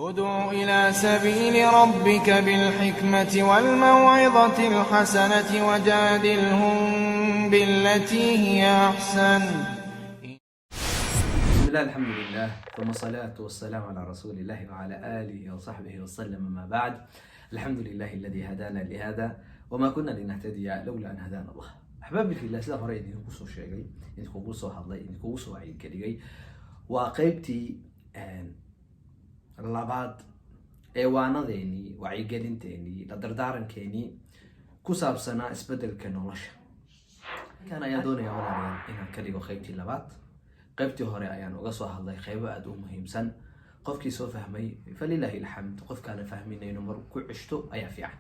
ادع إلى سبيل ربك بالحكمة والموعظة الحسنة وجادلهم بالتي هي أحسن. بسم الله الحمد لله ثم الصلاة والسلام على رسول الله وعلى آله وصحبه وسلم. ما بعد، الحمد لله الذي هدانا لهذا وما كنا لنهتدي لولا أن هدانا الله. أحبابي في الله، sida hore idinku soo sheegay, idinku soo hadlay, idinku soo wacyigeliyay waa qaybtii labaad ee waanadeennii, wacyigelinteenii, la dardaarankeennii ku saabsanaa isbedelka nolosha. Kan ayaa doonaya walaalayaal inaan ka dhigo qaybtii labaad. qaybtii hore ayaan uga soo hadlay qaybo aad u muhiimsan. qofkii soo fahmay falillahi alhamd, qofkaan fahminayno mar ku cishto ayaa fiican.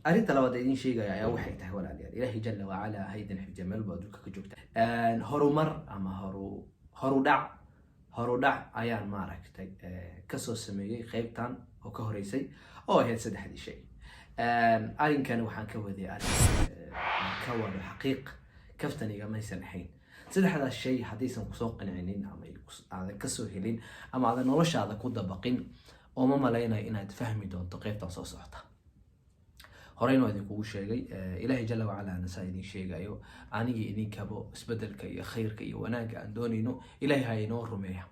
arinta labaad idin sheegaya ayaa waxay tahay walaalayaal, ilaahi jalla wa ala haydan xifdiya meel baa adduunka ka joogta. horumar ama horudhac ayaan maaragtay kasoo sameeyey qaybtan oo ka horeysay oo ahayd saddexdii shay. arinkani waxaan ka waday ka wado xaqiiq kaftaniga maysan ahayn. saddexdaas shay haddaysan kusoo qancinin ama aadan kasoo helin ama aadan noloshaada ku dabaqin, oo ma malaynayo inaad fahmi doonto qaybtan soo socota. horeyna waa idinkugu sheegay, ilaahay jalla wacala nasaa idin sheegayo anigii idinkabo isbedelka iyo khayrka iyo wanaagga aan doonayno ilaahay ha inoo rumeeya.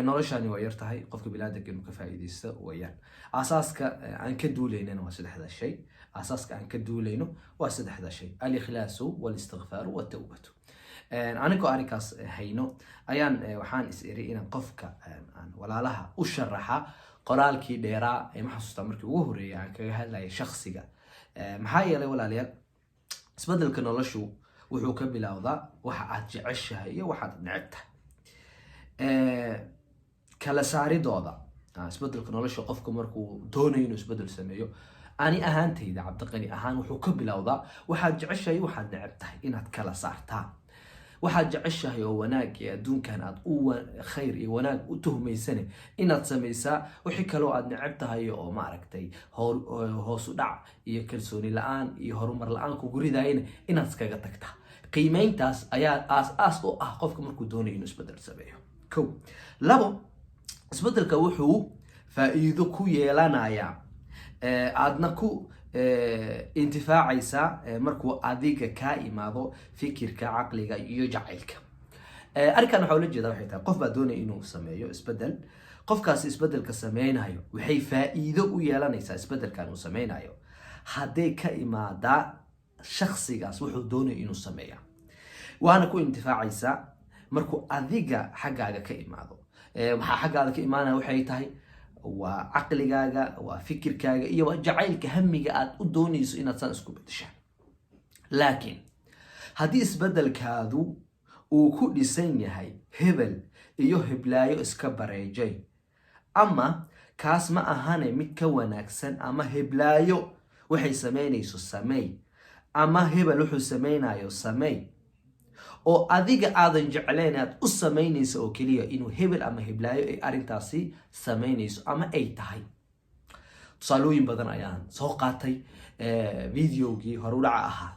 noloshani waa yar tahay, qofka bilaadanka inuu ka faa'iidaysto wayaan. asaaska aan ka duulaynana waa saddexdaas shay. asaaska aan ka duulayno waa saddexdaas shay: al-ikhlaasu wal-istighfaaru wat-tawbatu. anigoo arrinkaas hayno ayaan waxaan is iri inaan qofka aan walaalaha u sharaxa qoraalkii dheeraa ee ma xasuusta markii ugu horeeyay aan kaga hadlayay shakhsiga. maxaa yeelay walaalayaal, isbedelka noloshu wuxuu ka bilowdaa waxa aad jeceshahay iyo waxaad neceb tahay. kala saaridooda isbedelka nolosha qofku markuu doonayo inuu isbedel sameeyo, ani ahaantayda cabdiqani ahaan wuxuu ka bilowdaa waxaad jeceshahay waxaad neceb tahay inaad kala saartaan. waxaad jeceshahay oo wanaag ee adduunkan aad u khayr iyo wanaag u tuhmaysane inaad samaysaa, wixii kaloo aad neceb tahay oo maaragtay hoos u dhac iyo kalsooni la-aan iyo horumar la-aan kugu ridayna inaad iskaga tagtaa. qiimeyntaas ayaa aas u ah qofka markuu doonayo inuu isbedel sameeyo. kow. labo, isbedelka wuxuu faa'iido ku yeelanayaa aadna ku intifaacaysa markuu adiga ka imaado fikirka, caqliga iyo jacaylka. arrinkan waxaa ula jeedaa waxay tahay qof baa doonaya inuu sameeyo isbedel. qofkaasi isbedelka sameynayo waxay faa'iido u yeelanaysaa isbedelkan uu sameynayo hadday ka imaadaa shakhsigaas wuxuu doonayo inuu sameeya, waana ku intifaacaysaa markuu adiga xaggaaga ka imaado. waxaa xaggaada ka imaanaya waxay tahay waa caqligaaga, waa fikirkaaga iyo waa jacaylka, hamiga aad u doonayso inaad saan isku bedeshaan. laakiin haddii isbedelkaadu uu ku dhisan yahay hebel iyo heblaayo iska bareejay, ama kaas ma ahane mid ka wanaagsan, ama heblaayo waxay sameynayso sameey, ama hebel wuxuu sameynayo sameey, oo adiga aadan jeclayn aad u sameynayso oo keliya inuu hebel ama heblaayo ay arrintaasi sameynayso ama ay tahay. tusaalooyin badan ayaan soo qaatay videogii horudhaca ahaa.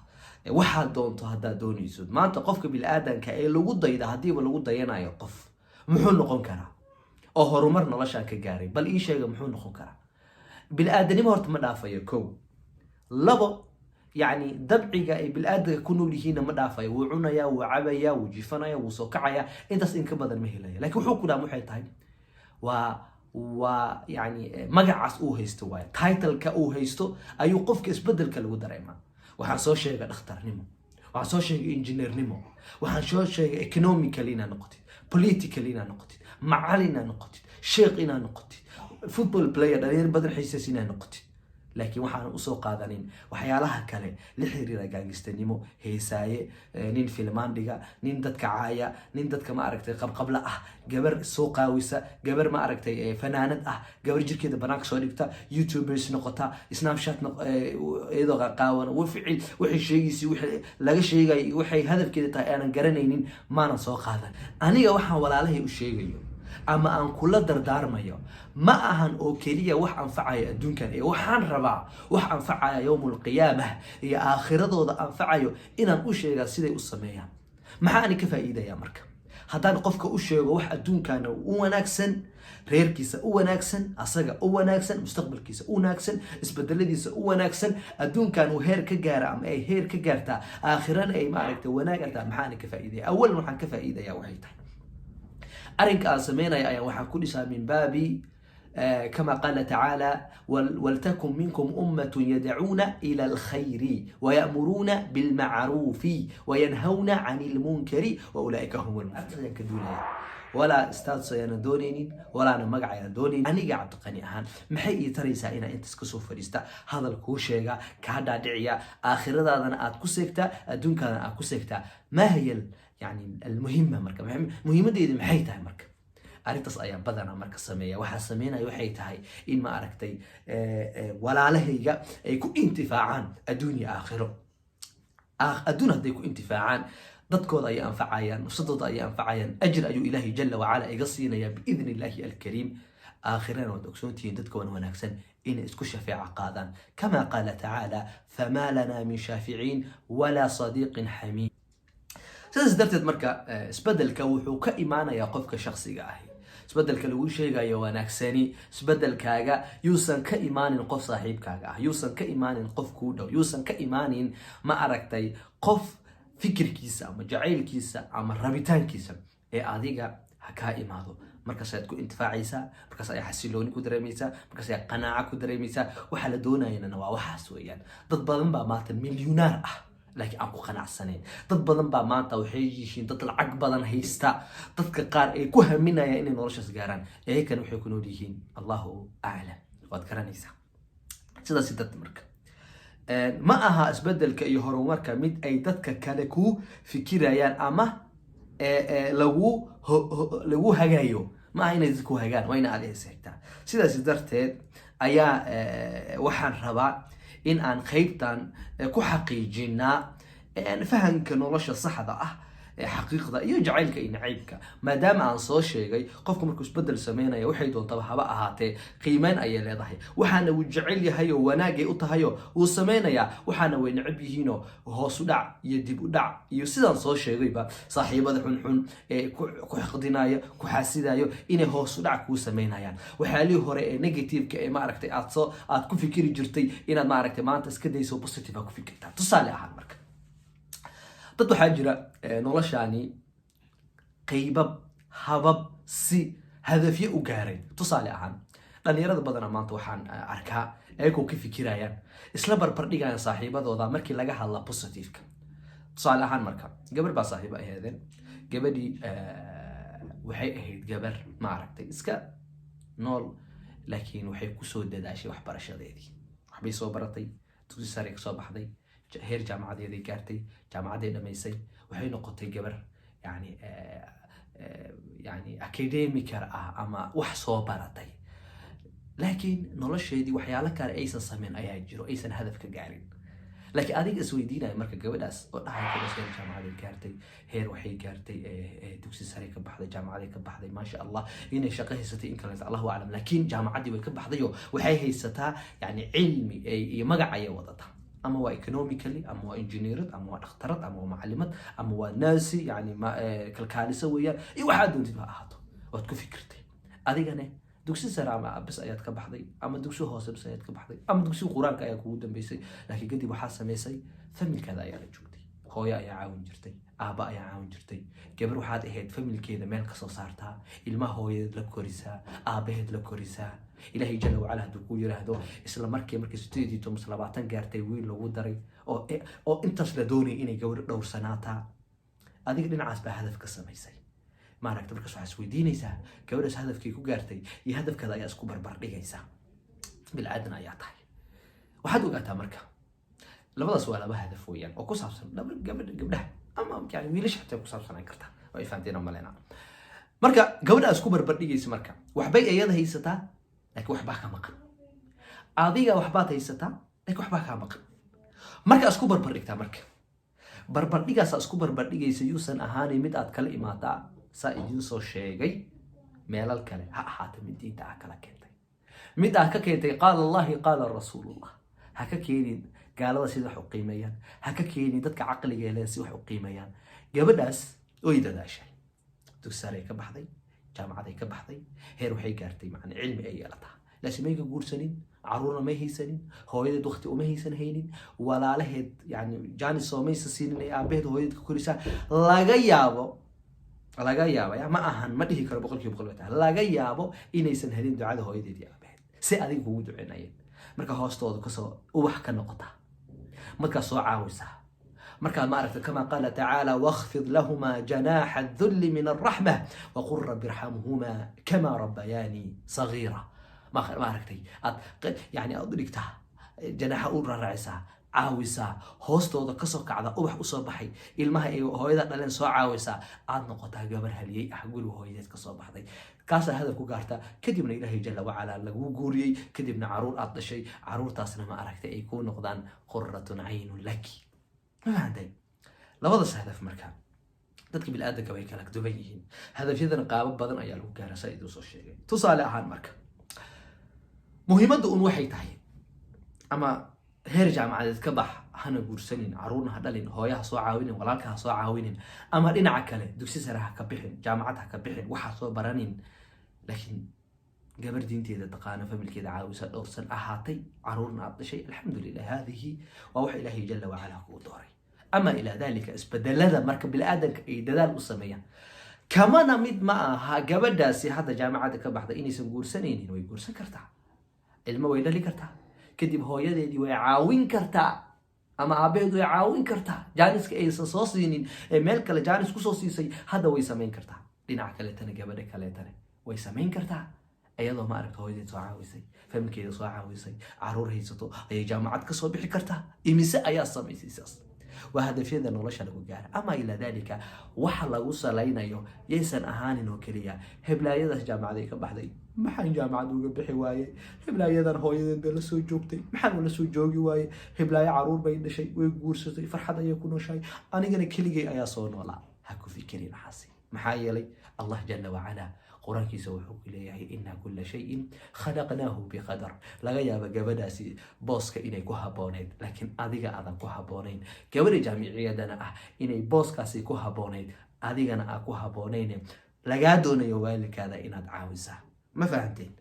waxaad doonto haddaad doonayso maanta qofka bilaadanka ee lagu dayda, haddiiba lagu dayanayo qof, muxuu noqon karaa oo horumar noloshaan ka gaaray? bal ii sheega, muxuu noqon karaa? bilaadanimo horta ma dhaafayo. kow. labo, يعني dabciga ay bilaadanka ku nool yihiin ma dhaafayo. wuu cunayaa, wuu cabayaa, wuu jifanaya, wuu soo kacayaa, intaas in ka badan ma helaya. laakiin wuxuu ku dhaam waxay tahay waa yani magacaas uu haysto, waay title-ka uu haysto ayuu qofka isbedelka lagu dareemaa. waxaan soo sheegay dhakhtarnimo, waxaan soo sheegay engineernimo, waxaan soo sheegay economically inaad noqotid, politically inaad noqotid, macallin inaad noqotid, sheekh inaad noqotid, football player dhalinyaro badan xiisays inaad noqotid. laakiin waxaan usoo qaadanin waxyaalaha kale la xiriira gaangistanimo, heesaaye, nin filmaandhiga, nin dadka caaya, nin dadka ma aragtay qabqabla ah, gabar soo qaawisa, gabar ma aragtay fanaanad ah, gabar jirkeeda banaanka soo dhigta, youtubers noqota, snapchat iyadoo qaawan, wixii sheegaysi, wixii laga sheegay, waxay hadafkeeda tahay aanan garanaynin maanan soo qaadan. aniga waxaan walaalahay u sheegayo ama aan kula dardaarmayo ma ahan oo keliya wax anfacaya adduunkan, ee waxaan rabaa wax anfacaya yawmul qiyaamah iyo aakhiradooda anfacayo inaan u sheegaa siday u sameeyaan. maxaa ani ka faa'iidaya marka? haddaan qofka u sheego wax adduunkaana u wanaagsan, reerkiisa u wanaagsan, asaga u wanaagsan, mustaqbalkiisa u wanaagsan, isbedeladiisa u wanaagsan, adduunkan uu heer ka gaara ama ay heer ka gaartaa, aakhirana ay maaragtay wanaag ataa, maxaan ka faa'iidaya? awalan waxaan ka faa'iidaya waxay tahay arrinka aan sameynaya ayaa waxaa ku dhisaa min baabi كما قال تعالى ولتكن منكم أمة يدعون إلى الخير ويأمرون بالمعروف وينهون عن المنكر وأولئك هم المفلحون. ولا استاذ سيانا دونين ولا انا مقعي دونين اني قاعد تقني اهان maxay taraysaa ina inta iska soo fadhiista hadal ku sheega ka dhaadhiciya aakhiradaadana aad ku seegtaa adduunkana aad ku seegtaa ma hayal yani almuhimma marka muhiimadeedu maxay tahay marka arintaas ayaa badana marka sameeya waxa sameynaya waxay tahay in ma aragtay walaalahayga ay ku intifaacaan adduunya aakhiro adduun haday ku intifaacaan dadkooda ay anfacayaan nafsadooda ay anfacayaan ajr ayuu ilaahi jalla wa ala iga siinaya biidni illaahi alkariim aakhirana wad ogsoontihiin dadka wanaagsan inay isku shafaaca qaadaan kama qaala tacaala fama lana min shaaficiin wala sadiiqin xamiim. sidaas darteed marka isbedelka wuxuu ka imaanayaa qofka shakhsiga ah. isbedelka lagu sheegayo wanaagsani isbedelkaaga yuusan ka imaanin qof saaxiibkaaga ah, yuusan ka imaanin qof kuu dhow, yuusan ka imaanin ma aragtay qof fikirkiisa ama jacaylkiisa ama rabitaankiisa ee adiga ha ka imaado. markaas aad ku intifaacaysaa, markaas aad xasilooni ku dareemaysaa, markaas aad qanaaco ku dareemaysaa. waxa la doonayana waa waxaas weeyaan. dad badan baa maanta milyuunaar ah laakiin aan ku qanacsanayn. dad badan baa maanta waxay yihiin dad lacag badan haysta, dadka qaar ay ku haminayaan inay noloshaas gaaraan, eekana waxay ku nool yihiin Allahu a'lam. waad garanaysaa sidaas dad marka ma aha isbedelka iyo horumarka mid ay dadka kale ku fikirayaan ama lagu hagayo. ma aha inay ku hagaan, waa in aad heesaytaa. sidaas darteed ayaa waxaan rabaa in aan qaybtan ku xaqiijinaa fahamka nolosha saxda ah xaqiiqda iyo jacaylka iyo naciibka. maadaama aan soo sheegay qofku markuu isbedel sameynaya waxay doontaba haba ahaatee qiimeyn ayay leedahay. waxaana uu jecel yahay oo wanaagay u tahay oo uu sameynayaa, waxaana way necab yihiinoo hoos u dhac iyo dib u dhac iyo sidaan soo sheegayba saaxiibada xunxun ee ku xaqdinaya ku xaasidayo inay hoos u dhac kuu sameynayaan. waxyaalihii hore ee negative-ka ee maaragtay aad ku fikiri jirtay inaad maaragtay maanta iska dayso positive ku fikirtaa. tusaale ahaan marka dad waxaa jira noloshaani qaybab habab si hadafyo u gaaray. tusaale ahaan dhalinyarada badana maanta waxaan arkaa ayagoo ka fikirayaan isla barbar dhigayaan saaxiibadooda markii laga hadla positive-ka. tusaale ahaan marka gabar baa saaxiibo ahaydeen, gabadhii waxay ahayd gabar maaragtay iska nool, laakiin waxay kusoo dadaashay waxbarashadeedii. waxbay soo baratay, dugsi sare kasoo baxday, heer jaamacadeed ay gaartay, jaamacaday dhamaysay, waxay noqotay gabar yani academical ah ama wax soo baratay, laakiin nolosheedii waxyaalo kale aysan sameyn ayaa jiro, aysan hadaf ka gaarin. laakiin adiga isweydiinaya marka gabadhaas oo dhahay heer jaamacaday gaartay, heer waxay gaartay dugsi sare ka baxday, jaamacaday ka baxday, maasha Allah inay shaqo haysatay in kale Allahu a'lam, laakiin jaamacadii way ka baxday oo waxay haysataa yani cilmi iyo magac ayay wadataa. ama waa economically, ama waa engineerad, ama waa dhakhtarad, ama waa macallimad, ama waa naasi yani kalkaaliso weeyaan, iyo waxaad doontid ha ahaato waad ku fikirtay. adigane dugsi sare ama bas ayaad ka baxday, ama dugsi hoose bas ayaad ka baxday, ama dugsi quraanka ayaa kugu dambeysay, laakiin kadib waxaa samaysay familkaada ayaa la joogtay, hooyo ayaa caawin jirtay, aaba ayaa caawin jirtay, gabar waxaad ahayd familkeeda meel ka soo saartaa, ilmaha hooyadeed la korisaa, aabaheed la korisaa. ilaahay jalla wa ala haduu ku yiraahdo isla markii 18 gaartay wiil lagu daray oo intaas la doonay inay gabar dhowrsanaataa, adiga dhinacaas baa hadaf ka samaysay. maaragtay markaas waxaad isweydiinaysaa gabadhaas hadafkay ku gaartay iyo hadafkaada ayaa isku barbar dhigaysaa. bilaadan ayaa tahay. waxaad ogaataa marka labadaas waa laba hadaf weeyaan oo ku saabsan gabdhaha ama yani wiilasha xitaa ku saabsanaan karta. way fahanteen malena marka gabadhaas ku barbar dhigaysa marka waxbay ayada haysataa, laakiin waxba ka maqan. adiga waxbaad haysataa, laakiin waxba ka maqan. marka isku barbar dhigtaa, marka barbar dhigaas isku barbar dhigaysa yuusan ahaanay mid aad kala imaadaa saa idin soo sheegay meelal kale ha ahaato mid diinta ah kala keentay, mid aad ka keentay qaala Allahi qaala rasuulullah. ha ka keenin gaalada sida wax u qiimeeyaan, ha ka keenin dadka caqliga leh si wax u qiimeeyaan. gabadhaas way dadaashay, dugsaray ka baxday jaamacaday ka baxday heer waxay gaartay macna cilmi ay yeelataa laakiin may ka guursanin caruurna may haysanin hooyadeed waqti uma haysan haynin walaalaheed yani jaanis soomaysa siinin ay aabaheed hooyadeed ka korisaa laga yaabo ma ahan ma dhihi karo 100% laga yaabo inaysan helin ducada hooyadeed iyo aabaheed si adiga ugu duceynayeen marka hoostooda kasoo ubax ka noqota marka soo caawisa marka ma aragta kama qala ta'ala wakhfid lahumā janāḥa adh-dhulli min ar-raḥmah wa qur rabbi irhamhumā kamā rabbayānī saghīrā ما aragtay yani aad dhigtaa janaha u raacaysaa caawisa hoostooda ka soo kacda ubax u soo baxay ilmaha ay hooyada dhaleen soo caawisa aad noqotaa gabar haliyay guri hooyadeed ka soo baxday kaas hadaf ku gaarta kadibna ilaahay jalla wa ala lagu guuriyay kadibna caruur aad dhashay caruurtaasna ma aragtay ay ku noqdaan qurratun aynun laki maanday labadaas hadaf marka dadka bil aadamka way kala duwan yihiin hadafyadan qaabab badan ayaa lagu gaaraa sayid soo sheegay tusaale ahaan marka muhiimadda waxay tahay ama heer jaamacadeed ka bax hana guursanin caruurna ha dhalin hooyaha soo caawinin walaalka soo caawinin ama dhinaca kale dugsi sare ha ka bixin jaamacad ha ka bixin waxa soo baranin laakiin gabar diinteeda taqaana familkeeda caawisa dhowrsan ahaatay caruurna aad dhashay alxamdulillah hadihi waa wax ilaahay jalla wa ala ku dooray ama ila dalika isbeddelada marka bil aadanka ay dadaal u sameeyaan kamana mid ma aha gabadhaasi hadda jaamacada ka baxda inaysan guursanaynin way guursan kartaa ilmo way dhali kartaa kadib hooyadeedii way caawin kartaa ama aabaheed way caawin kartaa jaaniska aysan soo siinin meel kale jaanis kusoo siisay hadda way samayn kartaa dhinaca kaleetana gabadha kaleetana way samayn kartaa iyadoo ma aragta hooyadeed soo caawisay familkeeda soo caawisay caruur haysato ayay jaamacad ka soo bixi kartaa imise ayaa samaysay saas وهدفيدا نولشة لو جار أما إلى ذلك وحلا وصل لينا يسن أهاني نوكليا هبلا يدا جامعة ذيك بحدي ما حن جامعة دوج بحواية هبلا يدا هو يدا لسه جوبتي ما حن ولا سو جوجي واي هبلا عرور بين شيء ويجورستي فرحة يكونوا شيء أنا جاني كليجي أياسون ولا هكو في كريم حاسي محايلي الله جل وعلا قرآن كيسوي حكي إن كل شيء خلقناه بقدر لا يابا جبداسي بوسك إني كوها بونين لكن أديك أنا كوها بونين جبر جميعية دنا إني بوسكاسي كوها بونين أديك أنا أكوها بونين لا جادون يوالك هذا إن أتعاوزه ما فهمتين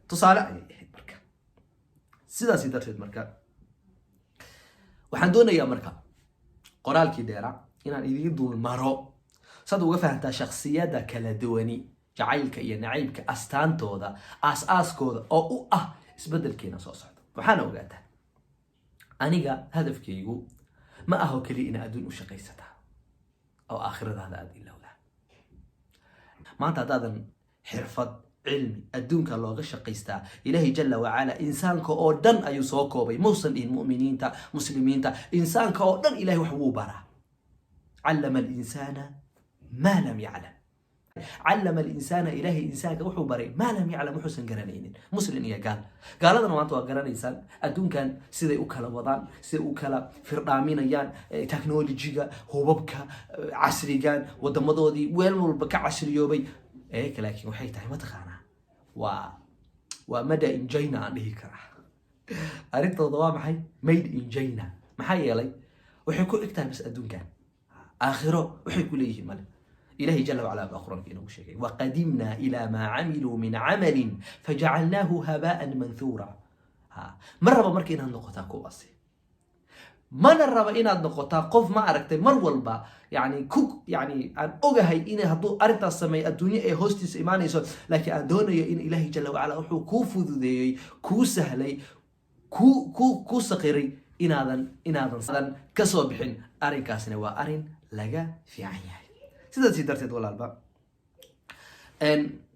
تصالح مركا سيدا في مركا وحندونا يا مركا قرآن كديرة إن يدون المرو صدق فهمت شخصية كلا دواني jacaylka iyo naciibka astaantooda aas-aaskooda oo u ah isbeddelkeena soo socda waxaan ogaataa aniga hadafkaygu ma aho kaliya in adduun u shaqaysataa oo aakhiradaada aad ilowdaa maanta haddaadan xirfad cilmi adduunka looga shaqaystaa ilaahay jalla wacala insaanka oo dhan ayuu soo koobay mausan dhihin mu'miniinta muslimiinta insaanka oo dhan ilahay wax wuu baraa callama alinsana maa lam yaclam علم الإنسان إلهي إنسان كوحو بري ما لم يعلم حسن قرانين مسلم يا قال هذا ما قران إنسان أدون كان سيدي أكلا وضان سيدي أكلا فرقامين أيان تكنولوجيا هوبك عصري كان ودمضو دي وين البكا عصري يوبي إيه لكن وحي تاي ما تخانا ومدى إنجينا عنه كرا أردت الضوام حي ميد إنجينا محي يلي وحي كل إكتاب بس أدون كان آخره وحي كل يجي ملك إلهي جل وعلا بأخرى في نوشك وقدمنا إلى ما عملوا من عمل فجعلناه هباء منثورا مرة مركينا النقطة كواسي مرة إنا النقطة قف ما أركت مرولبا يعني كوك يعني أن أوجهي إنا هدو أرتا السماء الدنيا هوستس إيماني سو لكن أدوني إن إلهي جل وعلا وحو كوفو ذي كو سهلي كو سقيري إنا ذن كسوبحين أرين كاسنا وأرين لقى في عيني sidaas darteed walaalba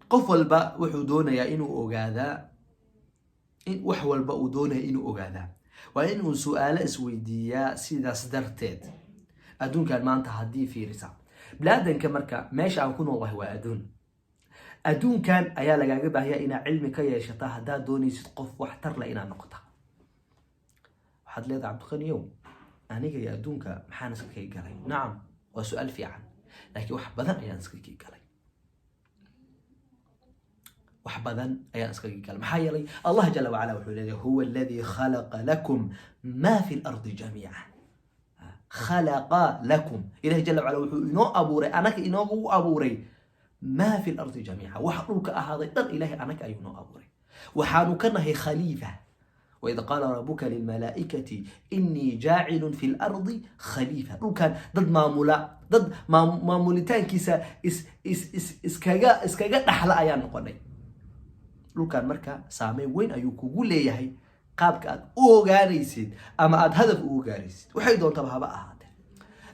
qof walba wuxuu doonayaa inuu ogaadaa wax walba uu doonayaa inuu ogaadaa waa inuu su'aalo isweydiiyaa sidaas darteed adduunkan maanta haddii fiirisa bilaadanka marka meesha aan ku noolahay waa adduunkan ayaa lagaaga baahayaa inaad cilmi ka yeeshataa haddaad doonaysid qof waxtar leh inaad noqota waxaad leedahay cabdiqaniyow aniga iyo adduunka maxaan iska kay galay nacam waa su'aal fiican لكن وحبذا أيان سكيكي قالي وحبذا أيان سكيكي قالي محايلي الله جل وعلا وحوله هو الذي خلق لكم ما في الأرض جميعا خلق لكم إله جل وعلا وحوله إنو أبوري أناك إنو أبوري ما في الأرض جميعا وحقوك هذا در إلهي أنك أيون أبوري وحانكنا هي خليفة وإذا قال ربك للملائكة إني جاعل في الأرض خليفة لو كان ضد مامولتان كيسا إسكاجا نحلا أيان نقولي لو كان مركا سامي وين أيوكو قول لي هي قابك أد أوغاريسيد أما أد هدف أوغاريسيد وحيدون طبها بقى هذا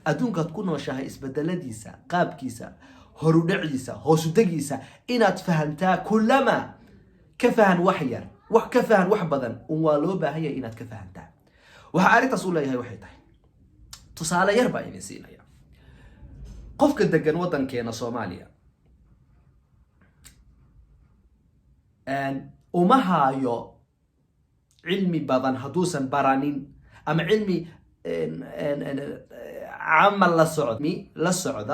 أدونك تكون وشاها إسبدلديسا قابكيسا هرودعيسا هوسودقيسا إن تفهمتا كلما كفهن وحير كفهن وحبدا ومالو باهي إن تكفهمتا وحاري تصول لها وحي تاي تصالة يربع إنسينا يا قفك الدقن وطن كينا صوماليا وما هايو علمي بدن هدوسا برانين أم علمي عمل للصعود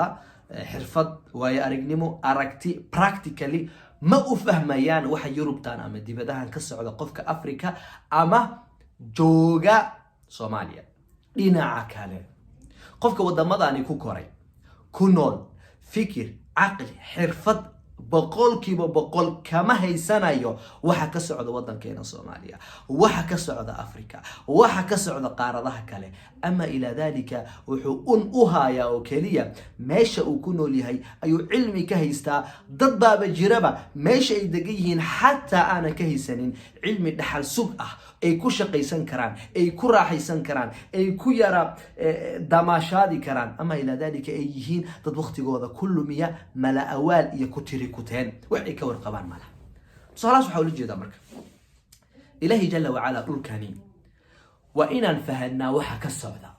حرفض ويا أرجنمو أركتي practically ما أفهميان وحي يوروبتان أما دي بدها نكسر على قفك أفريقيا أما جوجا صوماليا دينا عكالة قفك ودمضاني كوكوري كنول فكر عقل حرفض بقول كما هي سنايو وحا كسعود ودن كينا صوماليا وحا كسعود أفريقيا وحا كسعود قاردها كله أما إلى ذلك وحو أهايا وكليا ماشا وكونو لهي أيو علمي كهيستا ضد باب الجربة ماشا يدقيهن حتى أنا كهيسانين علمي دحال سوق أي كو شقيسان كران أي كو راحيسان كران أي كو يرى دماشادي كران أما إلى ذلك أيهين ضد وقتي قوضا كل مياه ملا أوال يكتري كتين وحي كور قبان مالا صلاة سبحانه الجيدة مركب إلهي جل وعلا قل كانين وإنا نفهنا وحكا السعودة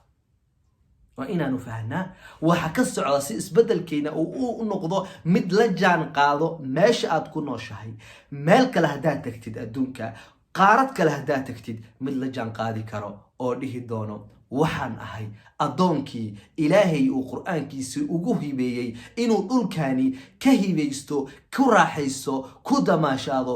وإنا نفهنا وحكا السعودة سيسبدل كينا ونقضو مدل جان قاضو ماشي أتكونو شهي مالك لهدات تكتد أدونك قارتك لهدات تكتد مدل جان قاضي كارو أو ليه دونو waxaan ahay adoonkii ilaahay uu quraankiisa ugu hibeeyay inuu dhulkaani ka hibaysto ku raaxaysto ku damaashaado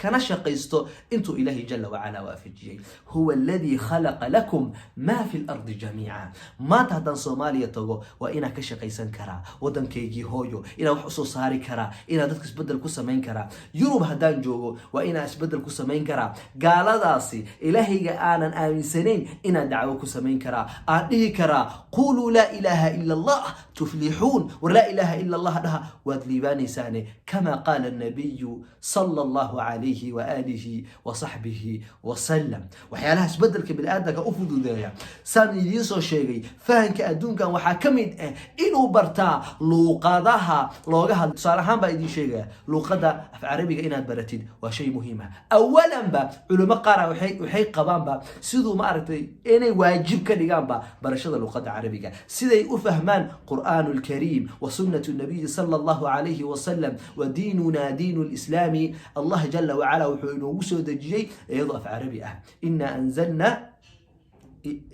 kana shaqaysto intuu ilaahay jalla wa ala waafajiyay huwa alladhi khalaqa lakum ma fi al-ardi jamii'a ma tadan Soomaaliya tago wa ina ka shaqaysan kara wadankeygii hooyo ina wax soo saari kara ina dadka isbedel ku sameyn kara Yurub hadaan joogo wa ina isbedel ku sameyn kara gaaladaasi ilaahayga aanan aaminsanayn إن دعوة كسمين كرا أديه كرا قولوا لا إله إلا الله تفلحون ولا إله إلا الله لها وذلباني ساني كما قال النبي صلى الله عليه وآله وصحبه وسلم وحيالها سبدلك بالآدك أفضل ذايا ساني ديسو شيغي فهنك أدونك وحاكمين إنو برتا لوقادها لوقها صالحان بايدي شيغي لوقادا في عربي إنها براتيد وشيء مهمة أولا با علماء قارا وحي قبان با سيدو ما أردت إني واجب كديغان برشاد اللغة العربية سيدي أفهمان قرآن الكريم وسنة النبي صلى الله عليه وسلم وديننا دين الإسلام الله جل وعلا وحينه وسود الجي يضاف عربية إنا أنزلنا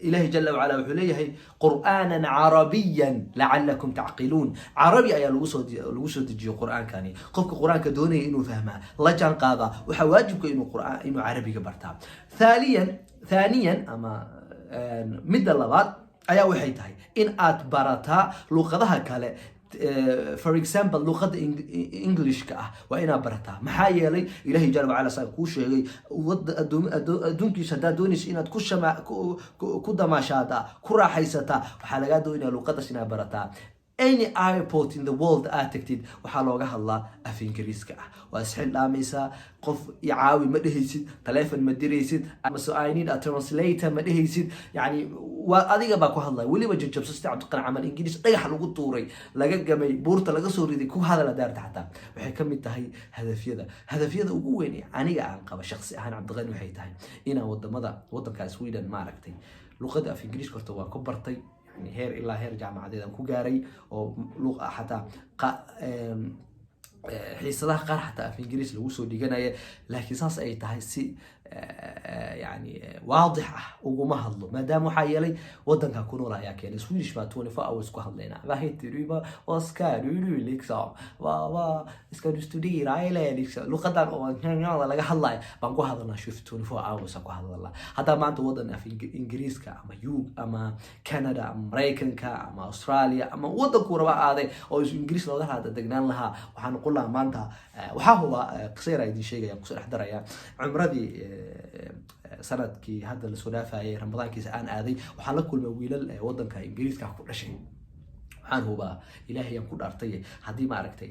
إلهي جل وعلا وحليه قرآنا عربيا لعلكم تعقلون عربي أي الوسود الجي قرآن كاني قفك قرآن كدوني إنه فهمه لجان قاضى وحواجبك إنه قرآن إنه عربي كبرتها ثانيا أما مد اللغات أيا وحي تاي إن أتبرتها لغتها كله for example لغة English كأه وإنا برتها محايا لي إلهي جل وعلا سأكوش يجي ود أدونك شداد دونيش إن تكوش ما كودا ما شادا كرا حيستا وحلقات دوينا لغة سنا برتها any airport in the world أتكتد وحلوجها الله أفين كريسكا وأسحل لاميسا قف يعاوي مدهيسد تلفون مدريسد مسو I need a translator مدهيسد يعني وأديك باكو هالله واللي بجيب سستعد قن عمل إنجليزي أي حلو قطوري لقى جمي بورت لقى سوري دي كو هذا لدار تحته وحكم التهي هدفية ذا وجويني أنا عن قبل شخصي أنا عبد الغني وحيتهاي إنا وضم كاسويدن ما ركتي لغة أفين كريس كرتوا كبرتي يعني هير إلا هير جامعة ديدان كوجاري أو لغة حتى حيصلها قار حتى في إنجليز لو سو ديجناية لكن ساس أي تهاي يعني واضح وما هضلو ما دام وحيلي ودن كونوا لا ياكل سويدش ما 24 hours كو هضلينا باهيت ريبا واسكا لولو ليكسام وا اسكا دستودير ايلا ليكسا لو قدر او نيا laga hadlay baan ku hadalnaa shift 24 hours ku hadalnaa hada maanta wadan af ingiriiska ama ama Canada ama Mareykanka ama Australia ama wadanku raba aaday oo ingiriis looga hada degnaan lahaa waxaan qolaa maanta waxa huwa qisayra idin sheegaya ku sax daraya umradii sanadkii hadda la soo dhaafayay ramadaankiisa aan aaday waxaan la kulmay wiilal wadanka ingiriiska ku dhashay waxaan huba ilaahay aan ku dhaartay hadii ma aragtay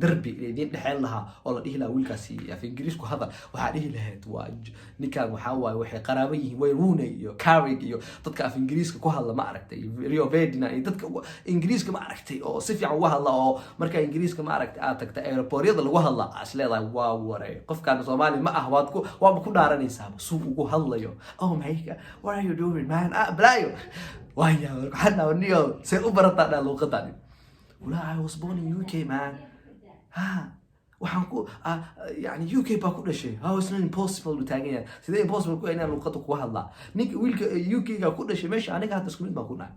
darbi idin dhaxeen laha oo la dhihi lahaa wiilkaasi af ingiriisku hadal waxa dhihi lahayd waa ninkan waxa waay waxay qaraabo yihiin way ruunay iyo carrig iyo dadka af ingiriiska ku hadla ma aragtay Rio Vedina iyo dadka ingiriiska ma aragtay oo si fiican uga hadla oo marka ingiriiska ma aragtay aad tagta airportyada lagu hadla asleedahay waa waray qofkan Soomaali ma ah waad ku dhaaranaysaa suu ugu hadlayo oh my god what are you doing man blayo وهي حنا ونيو سأبرتا على لغتاني ولا I was born in UK man ها وحنكو يعني UK باكل شيء ها it's not impossible بتاعي سيدا impossible كو أنا لغتك وهلا نيك ويلك UK كاكل شيء ماشي أنا قاعد أسكت ما كنا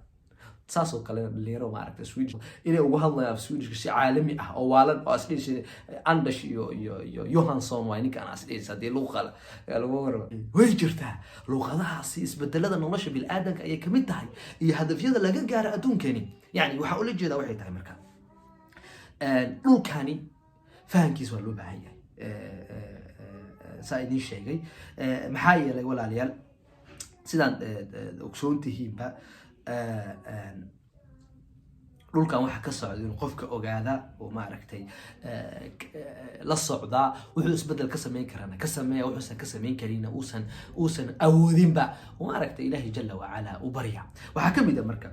ساسو كلام اللي يرو ما عرفت سويدش إني وهلا في سويدش شيء عالمي أولا أصلي شيء عندش يوهانسون ويني كان أصلي سدي لغة لغة ويجرتها لغة حسيس بدلنا نلاش بالآدم أي كمية هاي هدف يدا لقى جار أدون كاني يعني وحقول الجدا واحد هاي مركان لو كاني فهم كيس ولا بعيا سايدين شيء محايا لي ولا ليال سيدان أكسون تهيم بقى dhulkan waxa ka socda inuu qofka ogaada oo ma aragtay la socda wuxuu isbedel ka sameyn karana ka sameeyo wuxuu ka sameyn karina uusan awoodin ba oo ma aragtay ilaahi jalla wa ala u bariya waxa kamid marka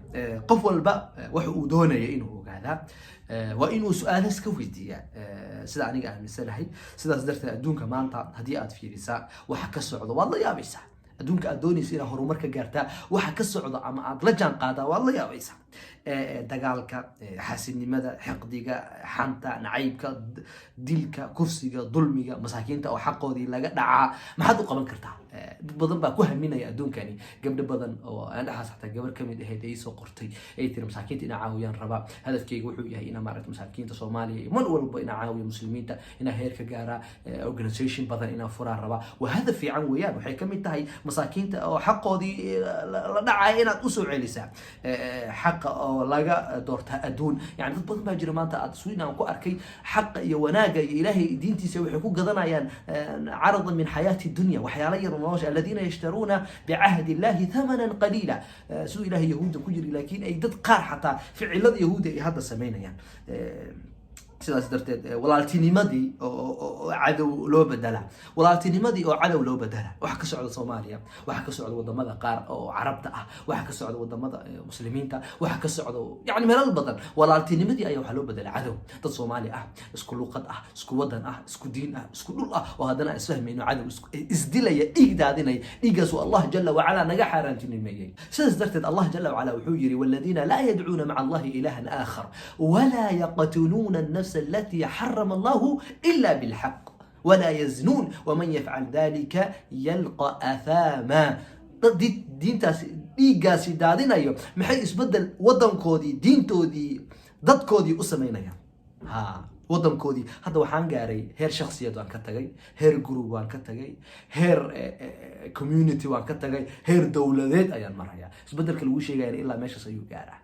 qof walba waxa uu doonayo inuu ogaada waa inuu su'aalo iska weydiiyo sida aniga aaminsanahay sidaas darteed adduunka maanta hadii aad fiirisaa waxa ka socda waad la yaabaysaa adduunka aad doonaysa inaad horumar ka gaartaa waxa ka socda ama aad la jaan qaadaa waad la yaabaysaa dagaalka xasidnimada xaqdiga xanta nacaybka dilka kufsiga dulmiga masaakiinta oo xaqoodii laga dhacaa maxaad u qaban kartaa dad badan baa ku haminaya adduunkani gabdho badan oo aan dhaxas xataa gabar kamid ahayd ay soo qortay ay tiri masaakiinta ina caawiyaan raba hadafkaygu wuxuu yahay ina maaragtay masaakiinta Soomaaliya iyo man walba ina caawiyo muslimiinta ina heer ka gaara organization badan ina furaa raba wa hadaf fiican weeyaan waxay kamid tahay masaakiinta oo xaqoodii la dhacay inaad u soo celisaa xaq oo laga doorta adduun yani dad badan baa jira maanta aad suuqan ku arkay xaq iyo wanaaga iyo ilaahay diintiisa waxay ku gadanayaan carada min hayati dunya waxyaala yar nolosha alladina yashtaruna bi'ahdi allahi thamanan qalila suu ilaahay yahuud ku jiri laakiin ay dad qaar xataa ficilada yahuud ay hadda sameynayaan sidaas darteed walaaltinimadii oo cadow loo bedela walaaltinimadii oo cadow loo bedela waxa ka socda Soomaaliya waxa ka socda wadamada qaar oo Carabta ah waxa ka socda wadamada muslimiinta waxa ka socda yani meelal badan walaaltinimadii ayaa waxa loo bedela cadow dad Soomaali ah isku luqad ah isku wadan ah isku diin ah isku dhul ah oo hadana isfahmayno cadow isdilaya igdaadinay dhigaas Allah jalla wa ala naga xaaraantinimay sidaas darteed Allah jalla wa ala wuxuu yiri walladina la yad'una ma'a Allah ilahan aakhar wala yaqtuluna an-nafs التي حرم الله إلا بالحق ولا يزنون ومن يفعل ذلك يلقى أثاما دينتاس دادينا يوم محي اسبدل ودن كودي دينتودي ضد كودي أسمينا ها ودن كودي هذا وحان قاري هير شخصية وان كتغي هير جروب وان كتغي هير كوميونيتي وان كتغي هير دولة أيان مرحيا اسبدل كل وشي غير إلا ماشي سيو قارع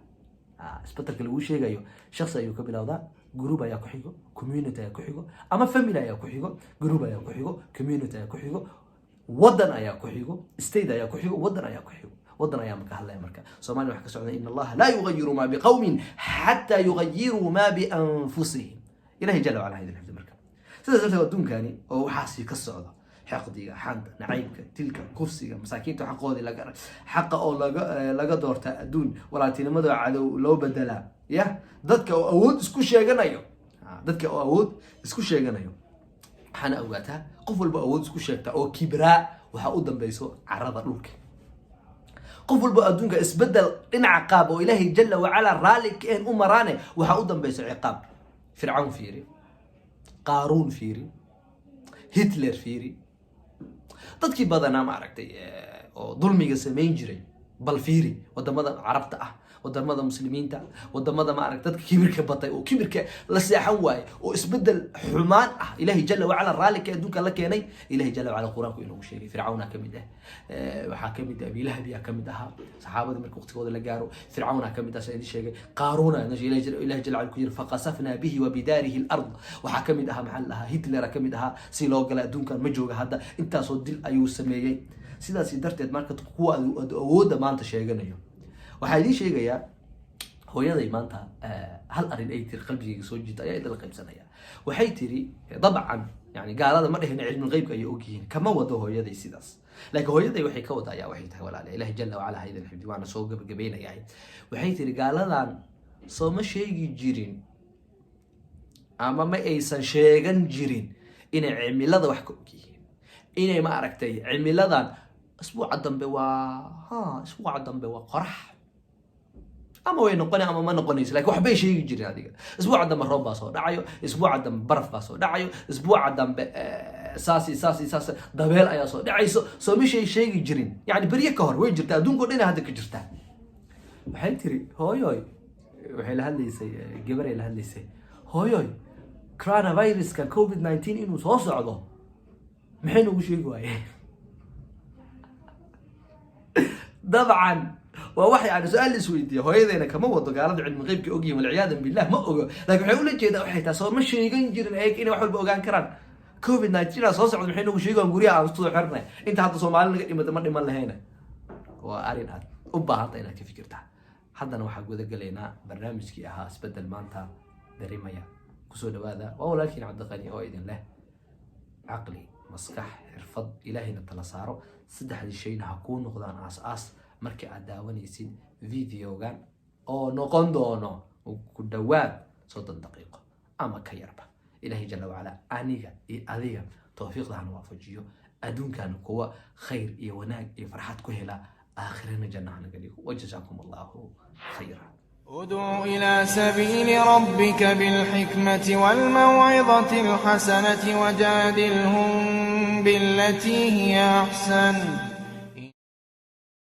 اسبدل كل وشي غير شخص أيو كبير ذا جروب ayaa ku xigo community ayaa ku xigo ama family ayaa ku xigo group ayaa ku xigo community ayaa ku xigo wadan ayaa ku xigo state ayaa ku xigo wadan ayaa ku xigo wadan ayaa marka hadlaya marka Soomaaliya waxa ka socda in Allah la yughayyiru ma biqawmin hatta yughayyiru ma bi anfusihim ilahi jalla wa ala hayda hifd marka sidaas darteed adduunkani oo waxaasi ka socda xaqdiga xanta nacaybka tilka kufsiga masaakiinta xaqoodii xaqa oo laga doorta adduun walaaltinimada cadow loo bedela ya dadka oo awood isku sheeganayo waxana ogaataa qof walba awood isku sheegta oo kibra waxa u dambayso carada dhulka qof walba adduunka isbedel dhinaca qaab oo ilaahi jalla wa ala raalik in umaraane waxa u dambayso ciqaab fircawn fiiri qaaruun fiiri hitler fiiri dadkii badanaa ma aragtay oo dulmiga samayn jiray bal fiiri wadamada carabta ah wadamada muslimiinta wadamada ma aragtay dadka kibirka batay oo kibirka la seexan waay oo isbedel xumaan ah ilaahi jalla wa ala raalika adduunka la keenay ilaahi jalla wa ala quraanku inuu sheegay fircauna kamid ah waxa kamid ah abi lahab ya kamid aha saxaabada markii waqtigooda la gaaro fircauna kamid ah sidii sheegay qaaruna ilaahi jalla wa ala ku yiri faqasafna bihi wa bidarihi al-ard waxa kamid aha maxal aha hitler kamid aha si loo gala adduunkan ma jooga hadda intaas oo dil ayuu sameeyay sidaas darteed marka kuwa awooda maanta sheeganayo waxaa idin sheegayaa hooyaday maanta hal arin ay tiri qalbigayga soo jiita ayaa idin qaybsanaya waxay tiri dabcan yani gaalada ma dhahin cilmi qaybka ay ogyihiin kama wado hooyaday sidaas laakiin hooyaday waxay ka wadayaa waxay tahay walaalahay ilaahi jalla wa ala haydan xibdi waana soo gabagabeynaya waxay tiri gaaladan soo ma sheegi jirin ama ma aysan sheegan jirin inay cimilada wax ka ogyihiin inay ma aragtay cimiladan اسبوع dambe waa اسبوع dambe waa qorax ama way noqon ama ma noqonayso laakiin wax bay sheegi jireen adiga اسبوع dambe roob baa soo dhacayo اسبوع dambe baraf baa soo dhacayo اسبوع dambe saasi dabeel ayaa soo dhacayso soo mishay sheegi jirin yani bariye ka hor way jirtaa adduunka dhan hadda ka jirtaa waxay tiri hooyoy waxay la hadlaysay gabaray la hadlaysay hooyoy coronavirus ka covid-19 inuu soo socdo maxay nagu sheegi waayeen طبعا وواحد يعني سؤال سويدي هو إذا كم وضع قالوا علم غيب كأوجي والعياذ بالله ما أوجو لكن حيقول لك إذا واحد تصور مش ينجر هيك إنه واحد بوجان كران كوفيد 19 أساس عند الحين وش يقول نقولي على أسطول حرنا أنت حتى صومال إما تمر إما لهنا وأرين هذا أبى هذا كيف فكرتها حتى أنا واحد قد قال لنا برنامج كي أهاس بدل ما أنت دريميا كسود هذا ولكن عبد الغني هو إذن له عقلي مسكح رفض إلهنا تلصاره صدح هذا الشيء هكون نقدان أساس markii aad daawanaysid videogan oo noqon doono ku dhawaad 30 daqiiqo ama ka yarba ilaahi jalla wa ala aniga iyo adiga tawfiiqdan waafajiyo adduunkan kuwa khayr iyo wanaag iyo farxad ku hela aakhirana jannah naga dhigo wajazaakum Allahu khayran ادع إلى سبيل ربك بالحكمة والموعظة الحسنة وجادلهم بالتي هي أحسن